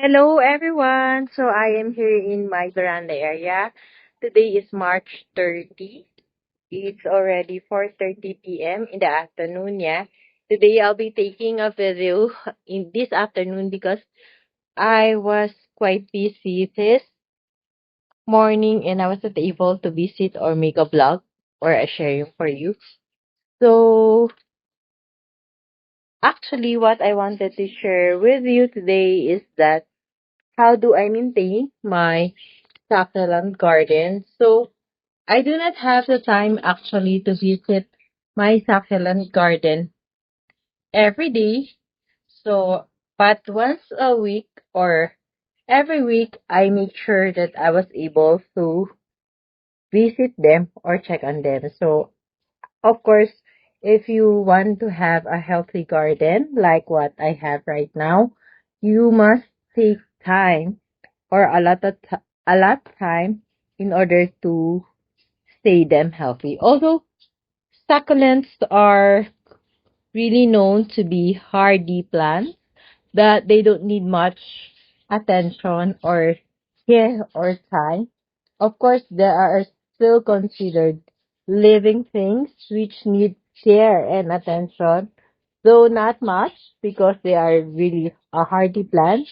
Hello everyone. So I am here in my veranda area. Today is March 30. It's already 4:30 p.m. in the afternoon, yeah. Today I'll be taking a video in this afternoon because I was quite busy this morning and I wasn't able to visit or make a vlog or a sharing for you. So actually what I wanted to share with you today is that how do I maintain my succulent garden. So I do not have the time actually to visit my succulent garden every day. So, but once a week or every week, I make sure that I was able to visit them or check on them. So, of course, if you want to have a healthy garden like what I have right now, you must take time or a lot time in order to stay them healthy. Although succulents are really known to be hardy plants, that they don't need much attention or care or time. Of course, there are still considered living things which need care and attention, though not much because they are really a hardy plant.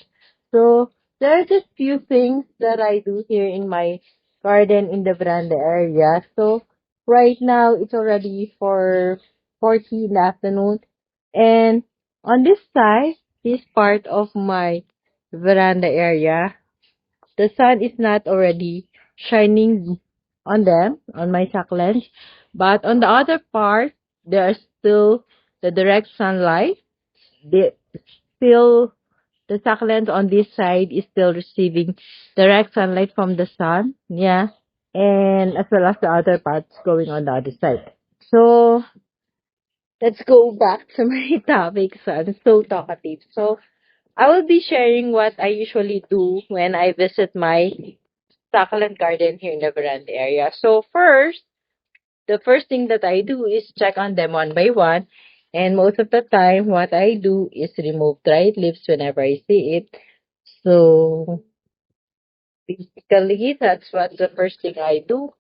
So there are just few things that I do here in my garden in the veranda area. So right now it's already 4:40 in the afternoon, and on this side, this part of my veranda area, the sun is not already shining on them, on my succulents, but on the other part, there are still the direct sunlight. The still the succulent on this side is still receiving direct sunlight from the sun, yeah, and as well as the other parts going on the other side. So let's go back to my topic. So I'm so talkative. So I will be sharing what I usually do when I visit my succulent garden here in the veranda area. So first, the first thing that I do is check on them one by one. And most of the time, what I do is remove dried leaves whenever I see it. So basically, that's what the first thing I do.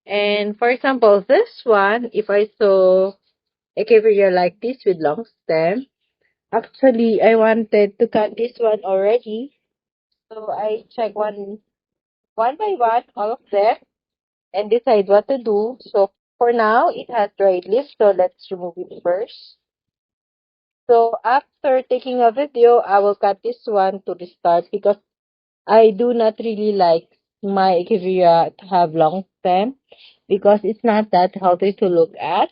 And for example, this one, if I saw a caviar like this with long stem, actually, I wanted to cut this one already. So I check one by one, all of them, and decide what to do. So for now, it has dried leaves, so let's remove it first. So after taking a video, I will cut this one to restart because I do not really like my Echeveria to have long stem because it's not that healthy to look at.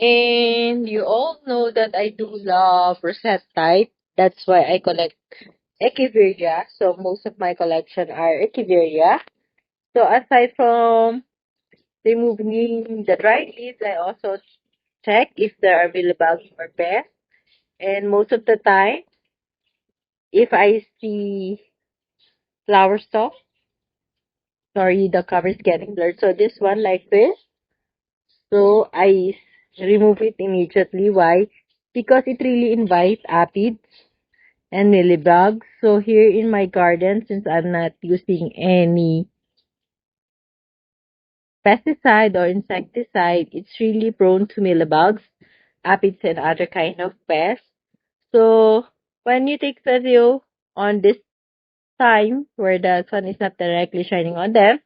And you all know that I do love rosette type. That's why I collect Echeveria. So most of my collection are Echeveria. So aside from removing the dried leaves, I also check if there are mealybugs or pests. And most of the time, if I see flower stalk, sorry, the cover is getting blurred. So this one like this, so I remove it immediately. Why? Because it really invites aphids and mealybugs. So here in my garden, since I'm not using any pesticide or insecticide, it's really prone to mealybugs, aphids, and other kind of pests. So when you take video on this time where the sun is not directly shining on them,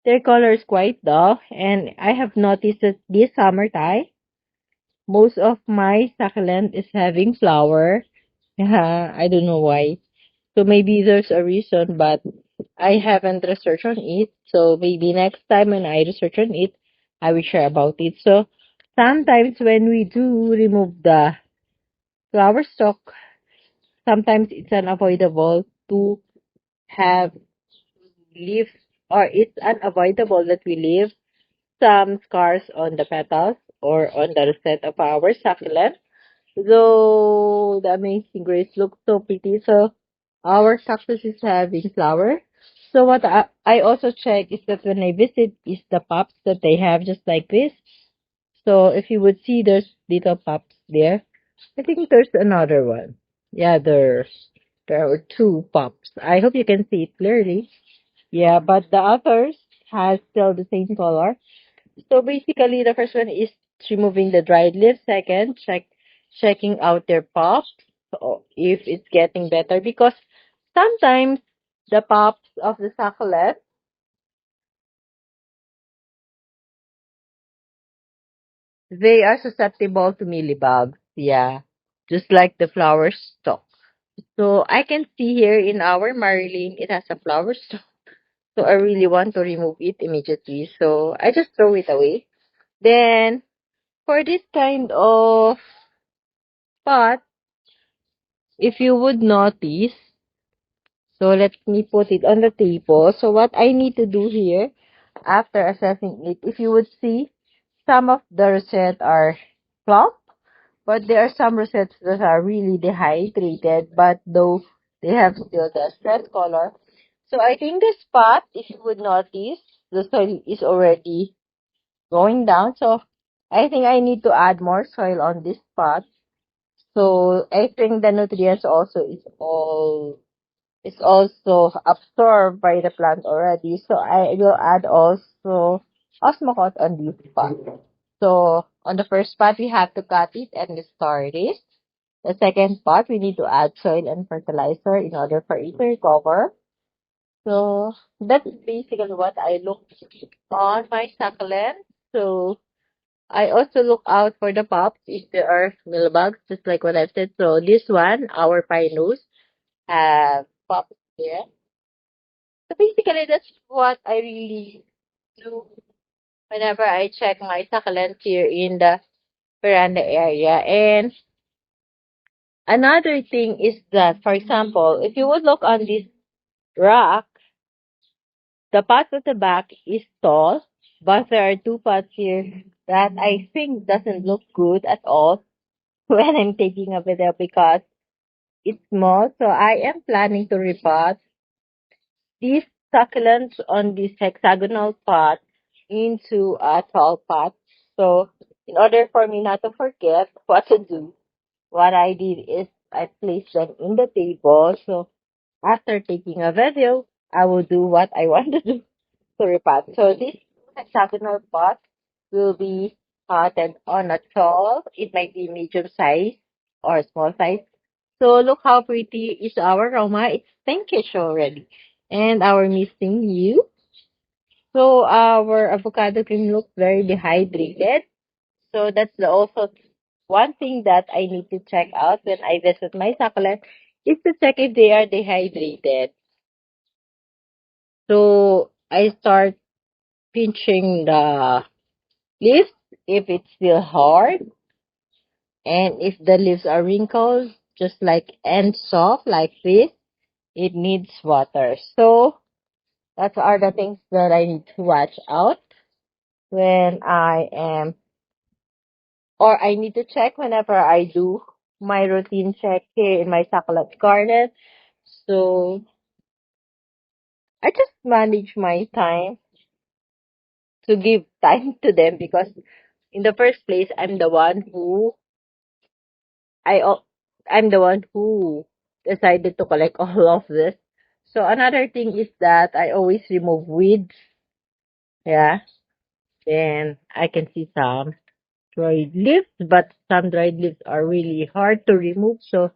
their color is quite dull. And I have noticed that this summertime, most of my succulent is having flower. Yeah, I don't know why. So maybe there's a reason, but I haven't researched on it. So maybe next time when I research on it, I will share about it. So sometimes when we do remove the flower stalk, sometimes it's unavoidable to have leave, or it's unavoidable that we leave some scars on the petals or on the rosette of our succulent. Though the amazing grace looks so pretty, so our cactus is having flower. So what I also check is that when I visit is the pops that they have just like this. So if you would see there's little pops there. I think there's another one. Yeah, there's. There are two pops. I hope you can see it clearly. Yeah, but the others has still the same color. So basically, the first one is removing the dried leaves. Second, checking out their pops, so if it's getting better, because sometimes the pops of the succulent, they are susceptible to mealybugs. Yeah, just like the flower stalk. So I can see here in our Marilyn, it has a flower stalk. So I really want to remove it immediately. So I just throw it away. Then for this kind of pot, if you would notice, so let me put it on the table. So what I need to do here, after assessing it, if you would see, some of the rosettes are plump, but there are some rosettes that are really dehydrated, but though they have still the stress color. So I think this spot, if you would notice, the soil is already going down. So I think I need to add more soil on this spot. So I think the nutrients also is also absorbed by the plant already. So I will add also osmocote on this spot. So on the first spot, we have to cut it and restore it. The second spot, we need to add soil and fertilizer in order for it to recover. So that's basically what I look on my succulent. So I also look out for the pops if there are mealbugs, just like what I've said. So this one, our pinus, have pops here. So basically, that's what I really do whenever I check my succulent here in the veranda area. And another thing is that, for example, if you would look on this rock, the pot at the back is tall, but there are two pots here that I think doesn't look good at all when I'm taking a video because it's small. So I am planning to repot these succulents on this hexagonal pot into a tall pot. So in order for me not to forget what to do, what I did is I placed them in the table. So after taking a video, I will do what I want to do to repot. So this hexagonal pot will be potted on a tall. It might be medium size or small size. So look how pretty is our Roma. It's pinkish already. And our missing you. So our avocado cream looks very dehydrated. So that's also one thing that I need to check out when I visit my succulent is to check if they are dehydrated. So I start pinching the leaves if it's still hard and if the leaves are wrinkled just like and soft like this, it needs water. So that are the things that I need to watch out when I am, or I need to check whenever I do my routine check here in my succulent garden. So I just manage my time to give time to them because in the first place, I al- I'm the one who decided to collect all of this. So another thing is that I always remove weeds. Yeah. Then I can see some dried leaves, but some dried leaves are really hard to remove. So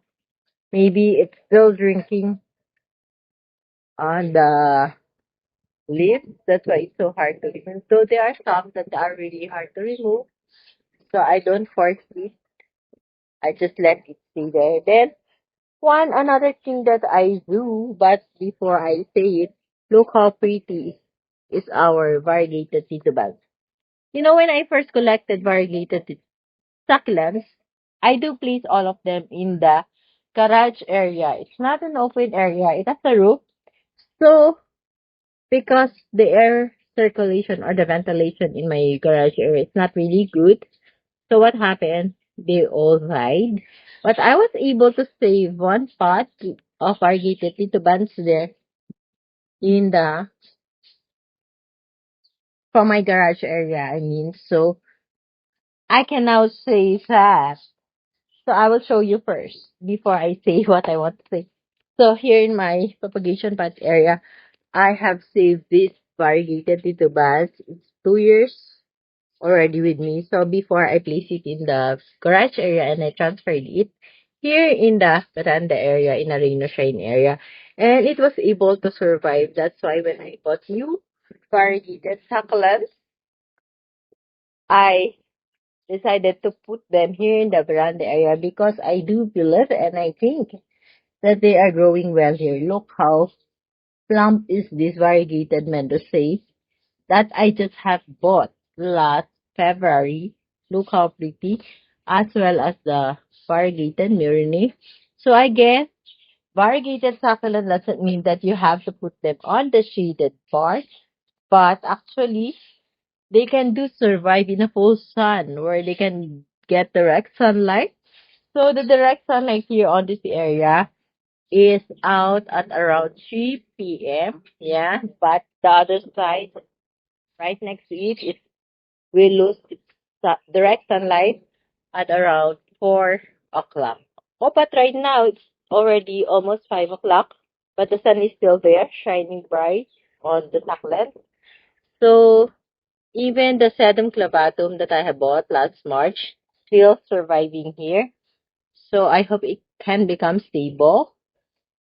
maybe it's still drinking on the leaves. That's why it's so hard to remove. So there are some that are really hard to remove. So I don't force it. I just let it stay there. Then one another thing that I do, but before I say it, look how pretty is our variegated titubas. You know, when I first collected variegated succulents, I do place all of them in the garage area. It's not an open area. It has a roof. So, because the air circulation or the ventilation in my garage area is not really good, so what happened? They all died. But I was able to save one pot of variegated titubans there in the from my garage area. I mean, so I can now say that. So I will show you first before I say what I want to say. So here in my propagation pot area, I have saved this variegated titubas. It's 2 years already with me. So before I place it in the garage area and I transferred it here in the veranda area in a rain or shine area. And it was able to survive. That's why when I bought new variegated succulents, I decided to put them here in the veranda area because I do believe and I think that they are growing well here. Look how plump is this variegated Mendoza that I just have bought last February. Look how pretty, as well as the variegated Myrrhine. So I guess variegated succulent doesn't mean that you have to put them on the shaded part, but actually they can do survive in a full sun where they can get direct sunlight. So the direct sunlight here on this area is out at around 3 p.m. Yeah, but the other side, right next to it, is we lose its direct sunlight at around 4 o'clock. Oh, but right now it's already almost 5 o'clock, but the sun is still there, shining bright on the succulent. So even the sedum clavatum that I have bought last March still surviving here. So I hope it can become stable.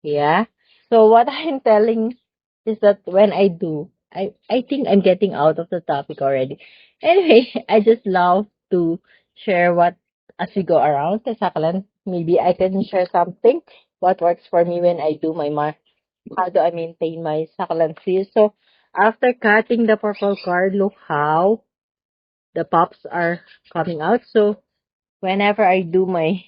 Yeah. So what I'm telling is that when I do, I think I'm getting out of the topic already. Anyway, I just love to share what as we go around the succulent. Maybe I can share something what works for me when I do how do I maintain my succulent seeds. So after cutting the purple card, look how the pops are coming out. So whenever I do my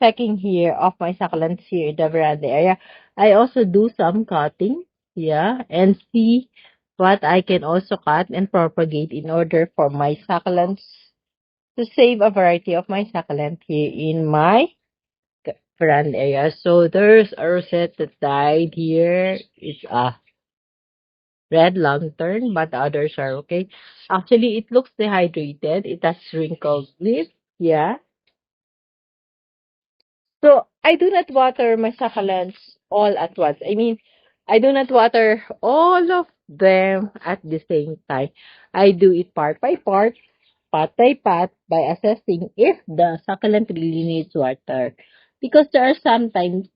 checking here of my succulents here in the veranda area, I also do some cutting, yeah, and see what I can also cut and propagate in order for my succulents to save a variety of my succulent here in my veranda area. So there's a rosette that died here. It's a red lantern, but the others are okay. Actually, it looks dehydrated. It has wrinkled leaves, yeah. So I do not water my succulents all at once. I mean, I do not water all of them at the same time. I do it part by part, pot by pot, by assessing if the succulent really needs water. Because there are sometimes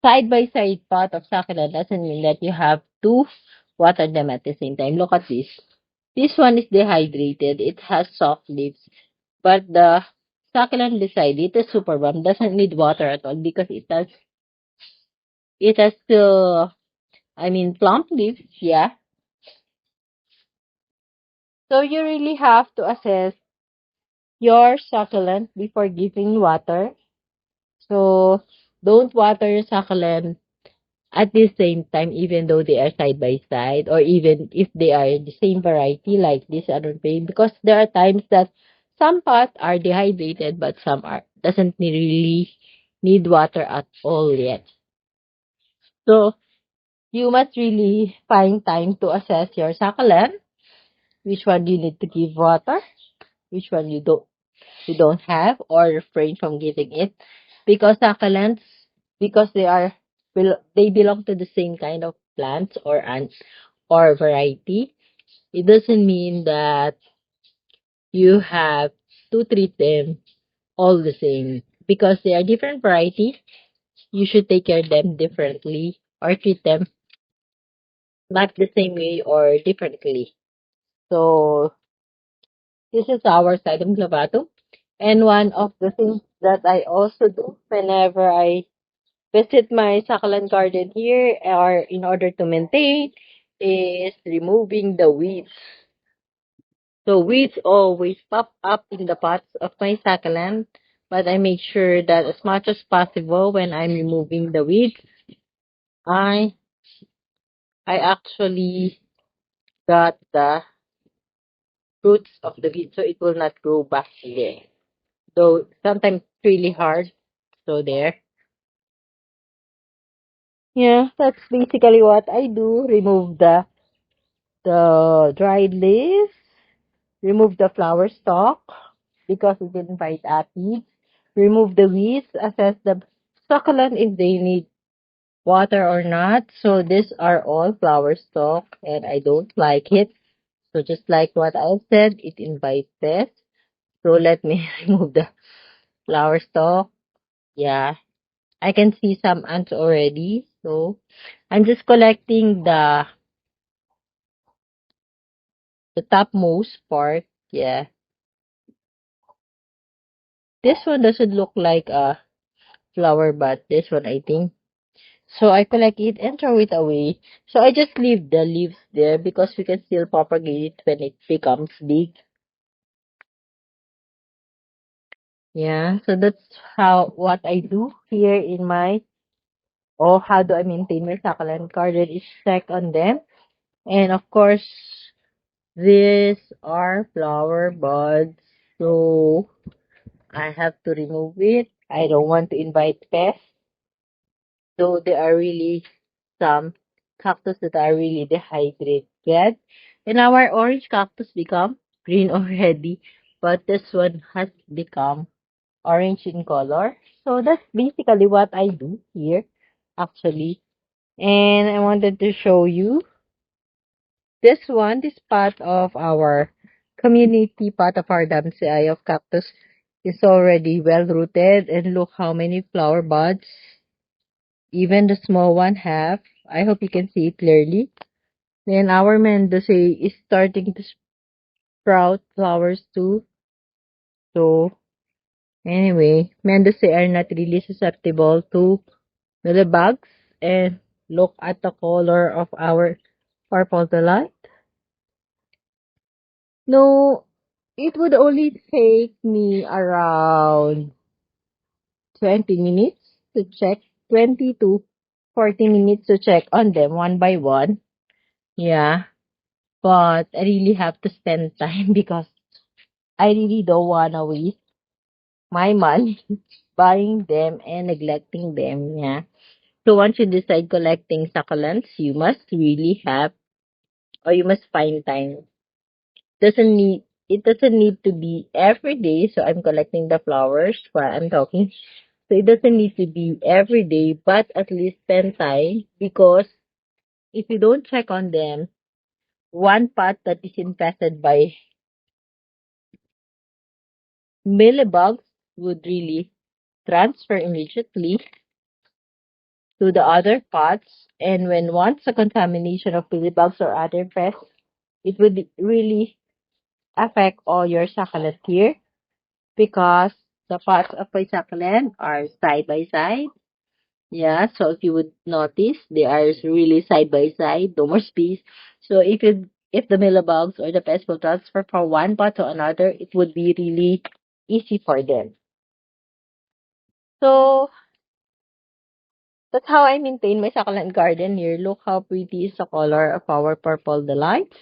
side by side pot of succulent doesn't mean that you have to water them at the same time. Look at this. This one is dehydrated. It has soft leaves. But the succulent beside it, the super bomb, doesn't need water at all because it has still, I mean, plump leaves, yeah. So you really have to assess your succulent before giving water. So don't water your succulent at the same time, even though they are side by side, or even if they are the same variety like this other thing, because there are times that some pots are dehydrated, but some are doesn't really need water at all yet. So you must really find time to assess your succulent, which one you need to give water, which one you don't have, or refrain from giving it. Because succulents, because they belong to the same kind of plants or variety, it doesn't mean that you have to treat them all the same. Because they are different variety, you should take care of them differently or treat them not the same way or differently. So this is our Sidum clavatum. And one of the things that I also do whenever I visit my succulent garden here or in order to maintain is removing the weeds. So weeds always pop up in the pots of my succulent, but I make sure that as much as possible when I'm removing the weeds, I I actually got the roots of the weed so it will not grow back there. So sometimes it's really hard. So there. Yeah, that's basically what I do. Remove the dried leaves, remove the flower stalk because it invite aphids. remove the weeds, assess the succulent if they need water or not. So these are all flower stalk and I don't like it. So just like what I said, it invites pests. So let me remove the flower stalk. Yeah, I can see some ants already. So I'm just collecting the topmost part. Yeah, this one doesn't look like a flower, but this one I think. So I collect it and throw it away. So I just leave the leaves there because we can still propagate it when it becomes big. Yeah, so that's how what I do here in my or how do I maintain my succulent garden is check on them. And of course, these are flower buds. So I have to remove it. I don't want to invite pests. Though there are really some cactus that are really dehydrated. And our orange cactus become green already. But this one has become orange in color. So that's basically what I do here, actually. And I wanted to show you this one, this part of our community, part of our Damsei of cactus is already well rooted. And look how many flower buds, even the small one have. I hope you can see it clearly. Then our Mendoza is starting to sprout flowers too. So anyway, Mendoza are not really susceptible to the bugs. And look at the color of our purple delight. No, it would only take me around 20 minutes to check, 20 to 40 minutes to check on them one by one. Yeah, but I really have to spend time because I really don't want to waste my money buying them and neglecting them. Yeah. So once you decide collecting succulents, you must really have or you must find time. It doesn't need to be every day. So I'm collecting the flowers while I'm talking. So it doesn't need to be every day, but at least spend time because if you don't check on them, one pot that is infested by mealybugs would really transfer immediately to the other pots. And when once a contamination of mealybugs or other pests, it would really affect all your succulent here because the pots of my succulent are side by side. Yeah, so if you would notice, they are really side by side, no more space. So if the mealybugs or the pests will transfer from one pot to another, it would be really easy for them. So that's how I maintain my succulent garden here. Look how pretty is the color of our purple delight.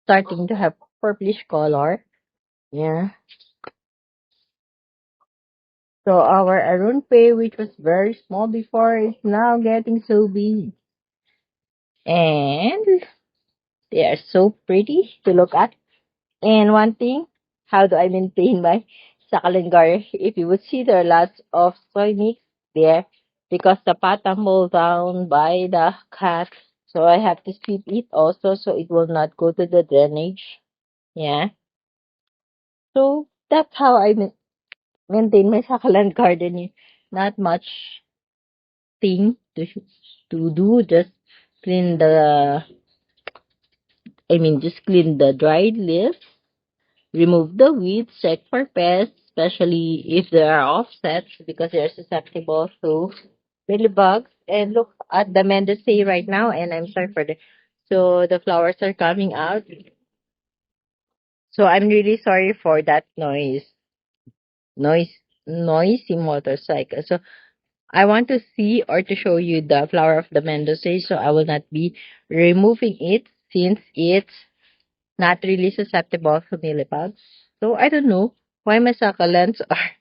Starting to have purplish color. Yeah. So our arunpe, which was very small before, is now getting so big. And they are so pretty to look at. And one thing, how do I maintain my succulent garden? If you would see, there are lots of soy mix there because the pot tumbled down by the cat. So I have to sweep it also so it will not go to the drainage. Yeah. So that's how I maintain my succulent garden. Not much thing to do. Just clean just clean the dried leaves. Remove the weeds, check for pests, especially if they are offsets because they are susceptible to mealybugs. And look at the Mendoza right now, and I'm sorry for the so the flowers are coming out. So I'm really sorry for that noise, noisy motorcycle. So I want to see or to show you the flower of the Mendoza, so I will not be removing it since it's not really susceptible to mealybugs. So I don't know why my succulents are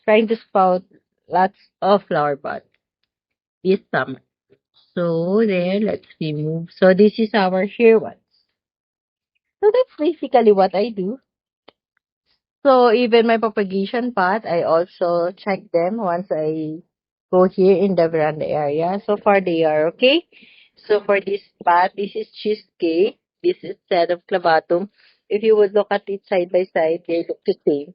trying to spout lots of flower buds this summer. So there, let's remove. So this is our hair ones. So that's basically what I do. So even my propagation pot, I also check them once I go here in the veranda area. So far they are okay. So for this pot, this is cheesecake. This is set of clavatum. If you would look at it side by side, they look the same.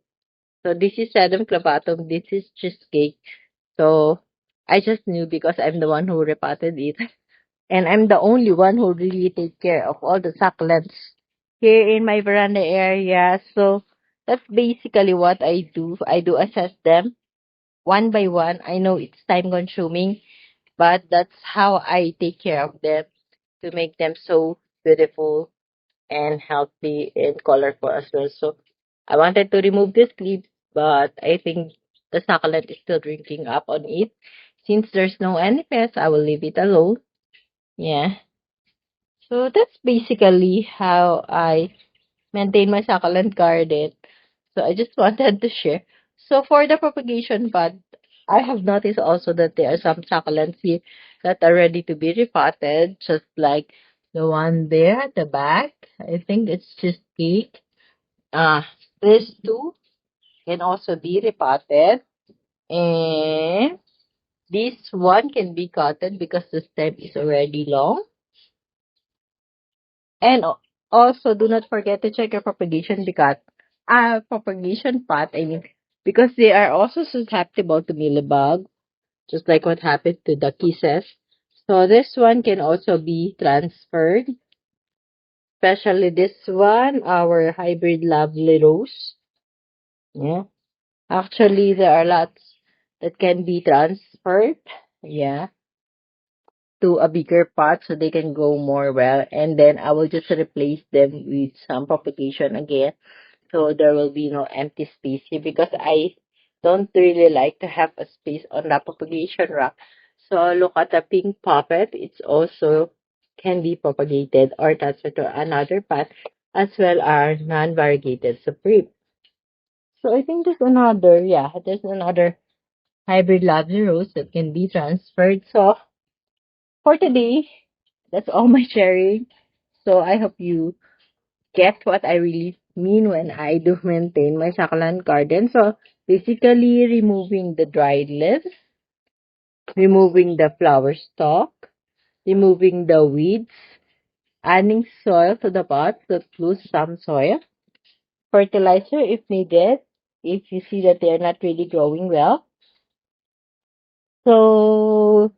So this is sedum clavatum. This is cheesecake. So I just knew because I'm the one who repotted it. And I'm the only one who really take care of all the succulents here in my veranda area. So that's basically what I do. I do assess them one by one. I know it's time consuming, but that's how I take care of them to make them so beautiful and healthy and colorful as well. So I wanted to remove this leaf, but I think the succulent is still drinking up on it. Since there's no any pests, I will leave it alone. Yeah. So that's basically how I maintain my succulent garden. So I just wanted to share. So for the propagation pod, I have noticed also that there are some succulents here that are ready to be repotted, just like the one there at the back. I think it's just cake. Uh, these two can also be repotted. And this one can be cutted because the stem is already long. And also, do not forget to check your propagation path. I mean, because they are also susceptible to mealybug, just like what happened to the kisses. So this one can also be transferred, especially this one, our hybrid lovely rose. Yeah, actually, there are lots that can be transferred. Yeah, to a bigger pot so they can grow more well, and then I will just replace them with some propagation again. So there will be no empty space here because I don't really like to have a space on the propagation rack. So look at the pink puppet. It's also can be propagated or transferred to another pot as well as non-variegated supreme. So I think there's another hybrid lovely rose that can be transferred. So for today, that's all my sharing. So I hope you get what I really mean when I do maintain my succulent garden. So basically removing the dried leaves, removing the flower stalk, removing the weeds, adding soil to the pot to lose some soil, fertilizer if needed, if you see that they're not really growing well. So,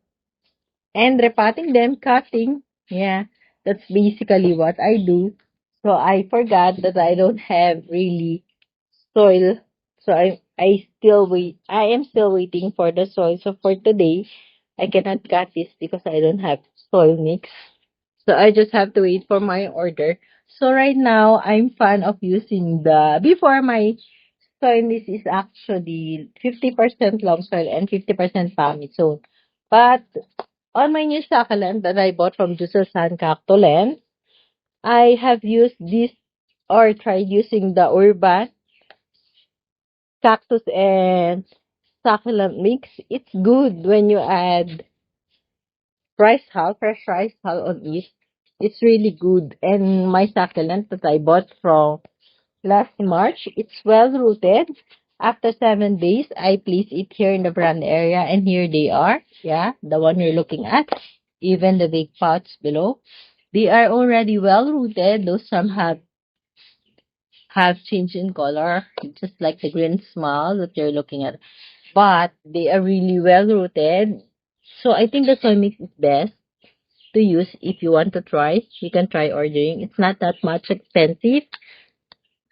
and repotting them, cutting. Yeah, that's basically what I do. So I forgot that I don't have really soil. So I am still waiting for the soil. So for today, I cannot cut this because I don't have soil mix. So I just have to wait for my order. So right now, I'm fan of using before my soil mix is actually 50% long soil and 50% Pamizone. But on my new succulent that I bought from Jusasan Cactoland, I have used this or tried using the Urban cactus and succulent mix. It's good when you add fresh rice hull on it. It's really good. And my succulent that I bought from last March, it's well rooted. After 7 days, I place it here in the brand area, and here they are. Yeah, the one you're looking at. Even the big pots below. They are already well rooted, though some have changed in color, just like the green smile that you're looking at. But they are really well rooted. So I think the soy mix is best to use if you want to try. You can try ordering. It's not that much expensive.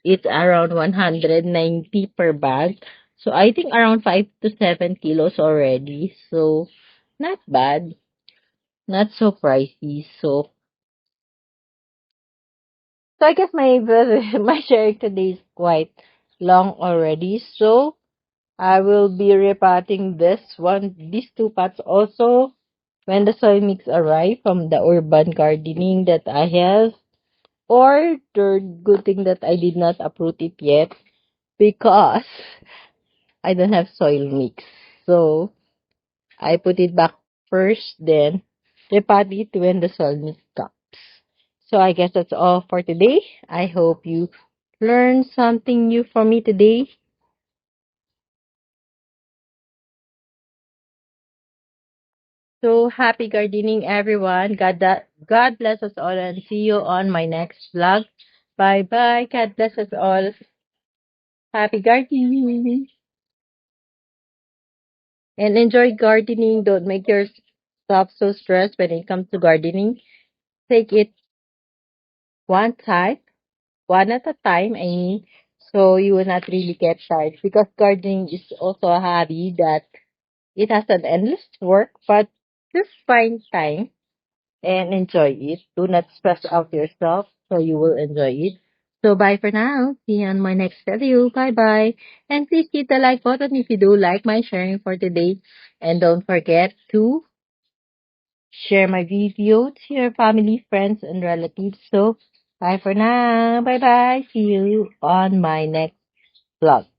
It's around 190 per bag. So I think around 5 to 7 kilos already. So not bad. Not so pricey. So I guess my my sharing today is quite long already. So I will be repotting these two pots also when the soil mix arrive from the urban gardening that I have. Or the good thing that I did not uproot it yet because I don't have soil mix. So I put it back first, then repot it when the soil mix comes. So I guess that's all for today. I hope you learn something new from me today. So happy gardening, everyone. God bless us all and see you on my next vlog. Bye bye. God bless us all. Happy gardening and enjoy gardening. Don't make yourself so stressed when it comes to gardening. Take it one time, one at a time. I mean, so you will not really get tired because gardening is also a hobby that it has an endless work, but just find time and enjoy it. Do not stress out yourself, so you will enjoy it. So bye for now. See you on my next video. Bye bye. And please hit the like button if you do like my sharing for today. And don't forget to share my video to your family, friends, and relatives. So bye for now. Bye bye. See you on my next vlog.